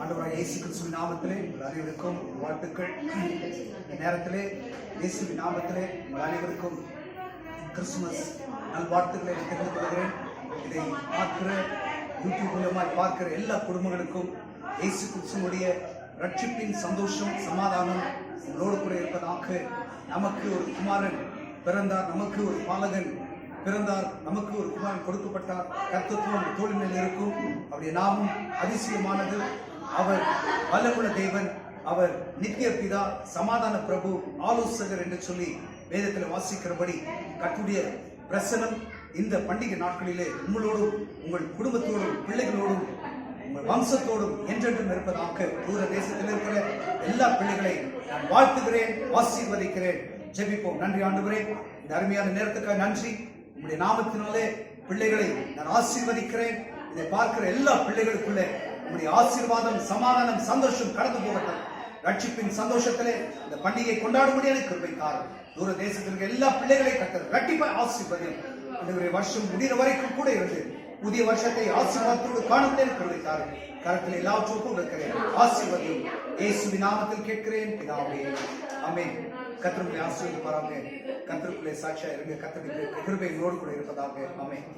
ஆண்டவராகிய இயேசு கிறிஸ்துவின் நாமத்திலே உங்கள் அனைவருக்கும் வாழ்த்துக்கள். இந்த நேரத்திலே இயேசுவின் நாமத்திலே உங்கள் அனைவருக்கும் கிறிஸ்துமஸ் நல்வாழ்த்துக்களை தெரிந்து கொள்கிறேன். இதை பார்க்கிற யூடியூப் மூலமாய் பார்க்கிற எல்லா குடும்பங்களுக்கும் இயேசு கிறிஸ்துவுடைய ரட்சிப்பின் சந்தோஷம் சமாதானம் உங்களோடு கூட இருப்பதாக. நமக்கு ஒரு குமாரன் பிறந்தார், நமக்கு ஒரு பாலகன் பிறந்தார், நமக்கு ஒரு குமாரன் கொடுக்கப்பட்டார். கர்த்தத்துவம் தோள் மேல் இருக்கும். அவருடைய நாமம் அதிசயமானது. அவர் வல்லமுள்ள தேவன், அவர் நித்திய பிதா, சமாதான பிரபு, ஆலோசகர் என்று சொல்லி வேதத்தில் வாசிக்கிறபடி கர்த்தருடைய பிரசனம் இந்த பண்டிகை நாட்களிலே உங்களோடும் உங்கள் குடும்பத்தோடும் பிள்ளைகளோடும் உங்கள் வம்சத்தோடும் என்றென்றும் இருப்பதாக. தூர தேசத்தில் இருக்கிற எல்லா பிள்ளைகளை நான் வாழ்த்துகிறேன், ஆசீர்வதிக்கிறேன். ஜெபிப்போம். நன்றி ஆண்டவரே, இந்த அருமையான நேரத்துக்காக நன்றி. உங்களுடைய நாமத்தினாலே பிள்ளைகளை நான் ஆசீர்வதிக்கிறேன். இதை பார்க்கிற எல்லா பிள்ளைகளுக்குள்ளே உங்களுடைய ஆசீர்வாதம், சமாதானம், சந்தோஷம் கடந்து போகட்டும். ரட்சிப்பின் சந்தோஷத்திலே இந்த பண்டிகை கொண்டாடும்படியான கிருபைக்காரர் தூர தேசத்திற்கு எல்லா பிள்ளைகளை கட்டது ரட்டிப்பாய் ஆசீர்வதியும். அந்த வருஷம் முடிகிற வரைக்கும் கூட இருந்து புதிய வருஷத்தை ஆசீர்வாதத்தோடு காணும்படியான கிருபைக்காரர் கரத்தில் எல்லாவற்றுக்கும் இருக்கிறேன். ஆசீர்வதியும் இயேசுவின் நாமத்தில் கேட்கிறேன் பிதாவே, ஆமென். கர்த்தருடைய ஆசீர்வாதம் பாராங்க. கர்த்தருக்குள்ளே சாட்சியா இருங்க. கர்த்தருடைய கிருபை உங்களோடு கூட இருப்பதாக. ஆமென்.